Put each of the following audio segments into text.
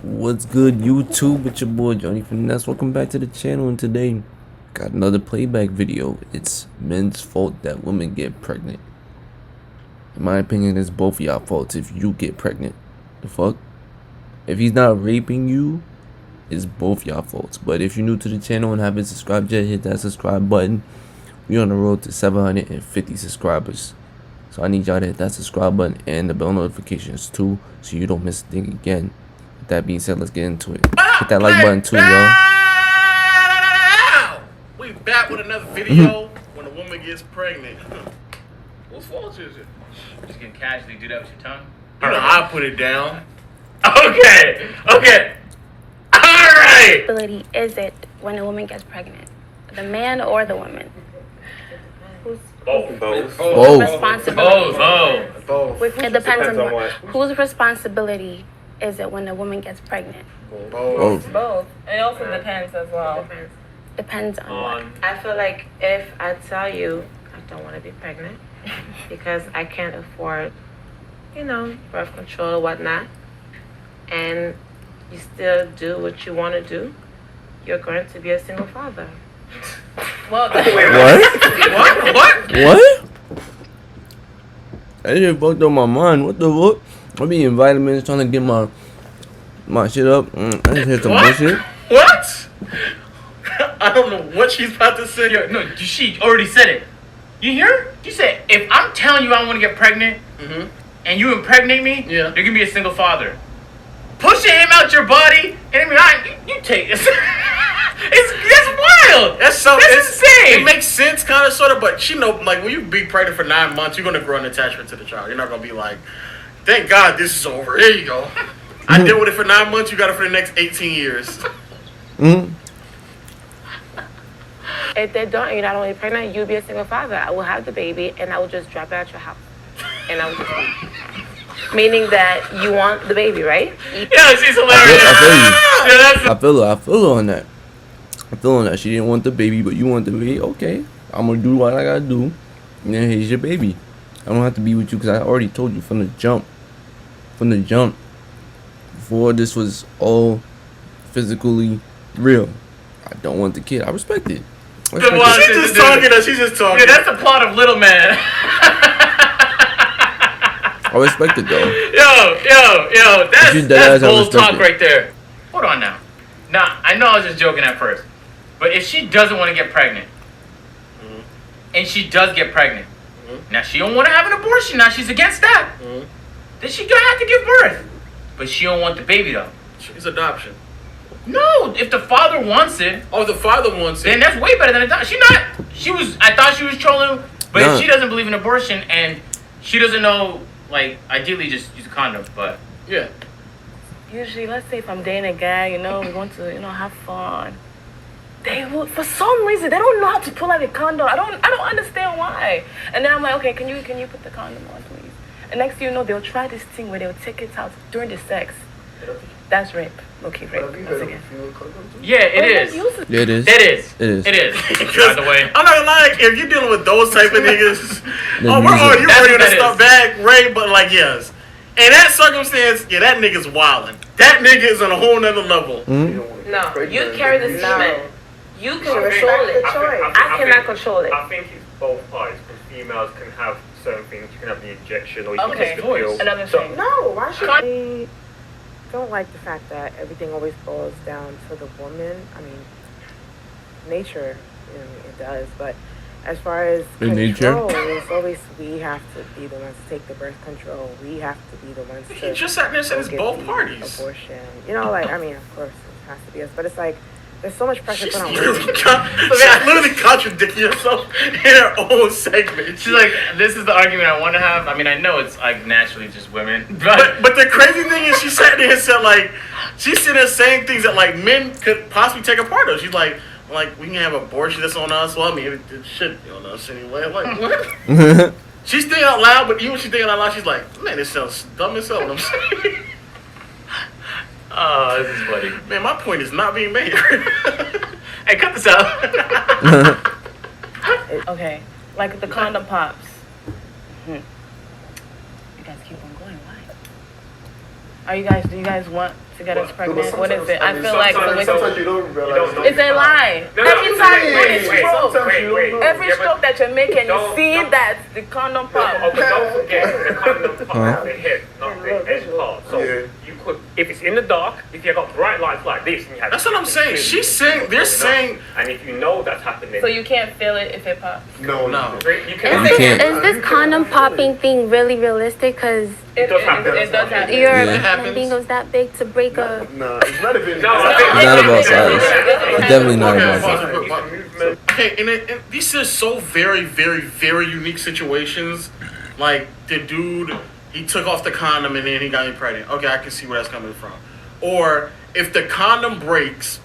What's good, YouTube? It's your boy Johnny Finesse. Welcome back to the channel, and today got another playback video. It's men's fault that women get pregnant. In my opinion, it's both of y'all faults if you get pregnant. The fuck? If he's not raping you, it's both y'all faults. But if you're new to the channel and haven't subscribed yet, hit that subscribe button. We're on the road to 750 subscribers. So I need y'all to hit that subscribe button and the bell notifications too, so you don't miss a thing again. With that being said, let's get into it. Hit that like button too, y'all. We back with another video when a woman gets pregnant. Whose fault is it? You're just gonna casually do that with your tongue? You know, I put it down. Okay. Alright! Responsibility is it when a woman gets pregnant? The man or the woman? Both. Responsibility. Both. It depends on what. Whose responsibility is it when a woman gets pregnant? Both. Both. It also depends as well. Depends on what. I feel like if I tell you I don't want to be pregnant because I can't afford, birth control or whatnot, and you still do what you want to do, you're going to be a single father. Well, What? That shit fucked up my mind. What the fuck? I be in vitamins trying to get my shit up. I just hear some bullshit. What? I don't know what she's about to say. No, she already said it. You hear? You said, if I'm telling you I want to get pregnant, and you impregnate me, you're going to be a single father. Pushing him out your body, and you take this. That's wild. That's insane. It makes sense, kind of, sort of, but she know, like, when you be pregnant for 9 months, you're gonna grow an attachment to the child. You're not gonna be like, thank God this is over. Here you go. I deal with it for 9 months. You got it for the next 18 years. If they don't, and you're not only pregnant, you'll be a single father. I will have the baby, and I will just drop it at your house, and I will just leave. Meaning that you want the baby, right? Yeah, she's hilarious. I feel her on that. She didn't want the baby, but you want the baby. Okay, I'm gonna do what I gotta do. And then here's your baby. I don't have to be with you because I already told you from the jump. Before this was all physically real, I don't want the kid. I respect it. She's just talking. Yeah, that's the plot of Little Man. I respect it though. Yo, that's bold talk right there. Hold on now. Now, I know I was just joking at first, but if she doesn't want to get pregnant, and she does get pregnant, now she don't want to have an abortion, now she's against that, then she gonna have to give birth. But she don't want the baby though. It's adoption. No, if the father wants it. Oh, the father wants it. Then that's way better than adoption. I thought she was trolling, but if she doesn't believe in abortion and she doesn't know, like, ideally just use a condom, but yeah. Usually, let's say if I'm dating a guy, we want to, have fun. They will, for some reason, they don't know how to pull out a condom. I don't understand why. And then I'm like, okay, can you put the condom on, please? And next thing you know, they'll try this thing where they'll take it out during the sex. That's rape. Okay, rape. Once again. Yeah, it is. It is. By the way, I'm not gonna lie, if you're dealing with those type of niggas, you're ready to start back, rape, but like, yes. In that circumstance, that nigga's wildin'. That nigga is on a whole nother level. No, you carry the semen. You can control it. I cannot control it. I think it's both parties, because females can have certain things. You can have the injection, or you can Okay, take the pill. another thing. No, why should I don't like the fact that everything always boils down to the woman. I mean, nature, it does, but as far as control, it's always we have to be the ones to take the birth control. We have to be the ones to. He just sat there and said it's both parties. Abortion, of course it has to be us, but it's like there's so much pressure put on women. women. She's literally contradicting herself in her own segment. she's like, this is the argument I want to have. I mean, I know it's like naturally just women, but the crazy thing is, she sat there and said, like, she's sitting there saying things that, like, men could possibly take a part of. She's like, we can have abortion that's on us. Well, I mean, it should be on us anyway. Like, what? She's thinking out loud, but even when she's thinking out loud, she's like, man, this sounds dumb as hell what I'm saying. Oh, this is funny. Man, my point is not being made. Hey, cut this out. Okay, like the condom pops. You guys keep on going. Why? Do you guys want to get us pregnant? What is it? I feel like sometimes you don't realize. It's a lie. Every time every Yeah, stroke that you're making, you see don't- that the condom pop. But don't forget the condom pop at the hip, not the end part. So you could, if it's in the dark, if you've got bright lights like this, and you have. That's what I'm saying. She's saying, they're saying, and if you know that's happening, So you can't feel it if it pops. no. you can. You can't. Is this condom popping thing really realistic? Because It does happen. does happen. your Yeah. vagina being was that big to break a. Nah, it's not even. No, I think It's not about size. It's definitely not about size. movement. Okay, and these are so very, very, very unique situations. Like the dude, he took off the condom and then he got me pregnant. Okay, I can see where that's coming from. Or if the condom breaks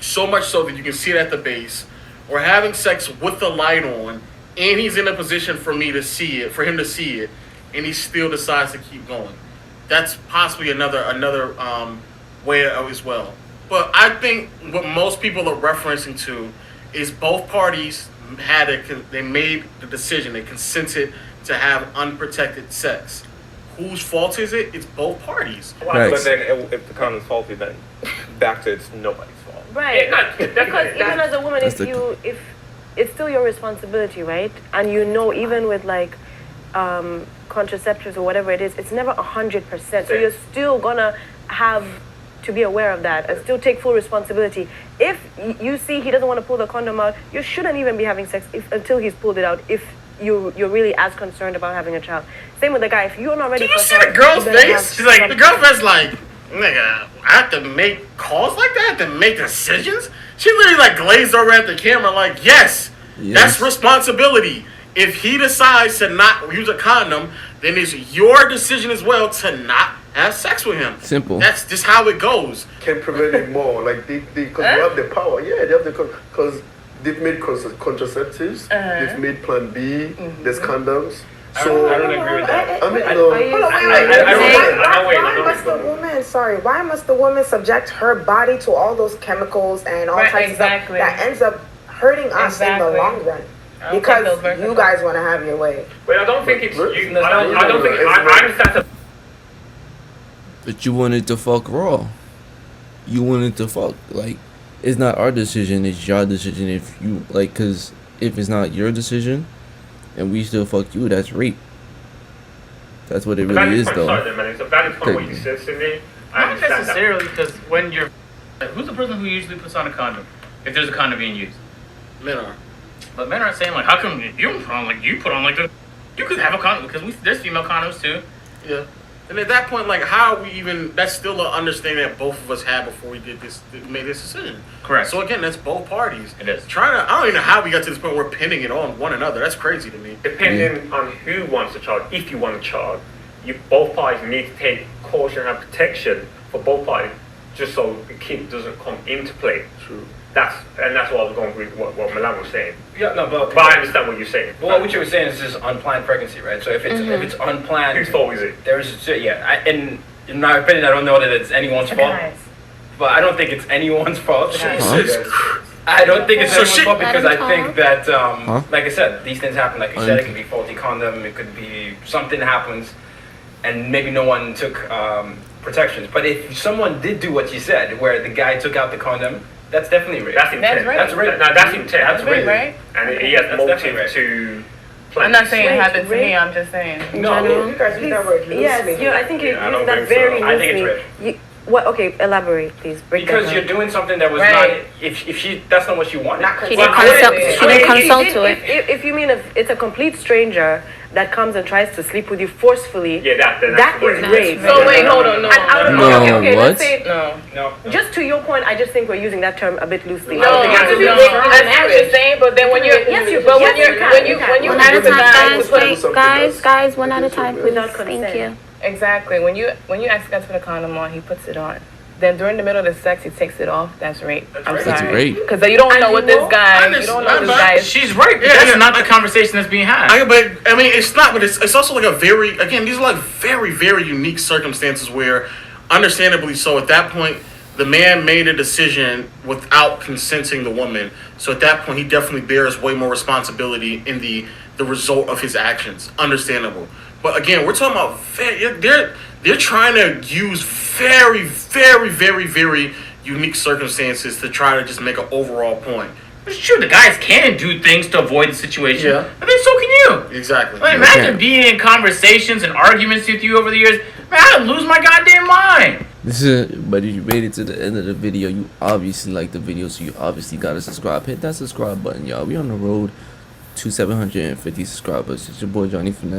so much so that you can see it at the base, or having sex with the light on, and he's in a position for me to see it, for him to see it, and he still decides to keep going. That's possibly another way as well. But I think what most people are referencing to is both parties they made the decision, they consented to have unprotected sex. Whose fault is it? It's both parties. Right. But then if the condom's faulty, then back to it's nobody's fault. Right. Yeah, Because even as a woman, That's if it's still your responsibility, right? And you know, even with like contraceptives or whatever it is, it's never 100%. So you're still gonna have to be aware of that and still take full responsibility. If you see he doesn't want to pull the condom out, you shouldn't even be having sex until he's pulled it out. If you're really as concerned about having a child. Same with the guy. If you're not ready, Do you see the girl's face? She's like, the girl's face like, nigga, I have to make calls like that? I have to make decisions? She literally like glazed over at the camera like, yes. That's responsibility. If he decides to not use a condom, then it's your decision as well to not have sex with him. Simple. That's just how it goes. Can prevent it more. Like because they have the power. Yeah, they have the because they've made contraceptives. They've made Plan B. There's condoms. So I don't agree with that. I mean, no. Why must the woman? Sorry, why must the woman subject her body to all those chemicals and all types of stuff that ends up hurting us in the long run? Because you guys want to have your way. But I don't think it's you. I don't think I understand. But you wanted to fuck raw. You wanted to fuck. Like, it's not our decision, it's your decision. If you, like, because if it's not your decision and we still fuck you, that's rape. That's what it really is, though. Sorry, man. It's a valid point what you said, Cindy. Not necessarily, because when you're... Who's the person who usually puts on a condom? If there's a condom being used. Men are. But men aren't saying, like, how come you don't put on, like, you put on, like, the... You could have a condom, because there's female condoms, too. Yeah. And at that point, like, how are we even... That's still an understanding that both of us had before we made this decision. Correct. So, again, that's both parties. It is. I don't even know how we got to this point where we're pinning it on one another. That's crazy to me. Depending on who wants a child, if you want a child, you both parties need to take caution and protection for both parties, just so the kid doesn't come into play. True. That's what I was going with what Milan was saying. Yeah, no, but I understand what you're saying. Well, what you were saying is just unplanned pregnancy, right? So if it's unplanned, Whose fault is it? And in my opinion, I don't know that it's anyone's fault. But I don't think it's anyone's fault. I don't think it's anyone's fault because I think that, like I said, these things happen. Like you said, it could be faulty condom. It could be something happens, and maybe no one took protections. But if someone did do what you said, where the guy took out the condom, that's definitely rape. That's intent. That's rape. No, that's intent. That's rape, right? And he has motive to plan. I'm not saying it happened to me. I'm just saying. No, You guys use that word loosely. Yes, I think you're I don't using that think so. very I think loosely. it's rape. What? Okay, elaborate, please. Break Because that you're down. doing something that was Right. not. If she, that's not what she wanted. She didn't consult to it. If you mean if it's a complete stranger that comes and tries to sleep with you forcefully, Yeah, that is rape. So wait, hold on, no. No, let's what? say, No. just to your point, I just think we're using that term a bit loosely. No, I because think it's it's not- I see what you're saying, but then when you're One at a time, guys. Wait, Something guys, one at a time, please. Without Thank consent. you. Exactly. When you ask the guy to put a condom on, he puts it on. Then during the middle of the sex, he takes it off. That's rape. I'm That's sorry. rape. Because you don't know what this guy. You don't know this guy is. She's right, but that's not the conversation that's being had. But I mean, it's not. But it's also like these are like very, very unique circumstances where, understandably so, at that point, the man made a decision without consenting the woman. So at that point, he definitely bears way more responsibility in the result of his actions. Understandable. But again, we're talking about they're trying to use very, very, very, very unique circumstances to try to just make an overall point. It's true, the guys can do things to avoid the situation. Yeah. I mean, so can you. Exactly. Like, imagine being in conversations and arguments with you over the years. Man, I'd lose my goddamn mind. But if you made it to the end of the video, you obviously like the video, so you obviously gotta subscribe. Hit that subscribe button, y'all. We on the road to 750 subscribers. It's your boy Johnny Finesse.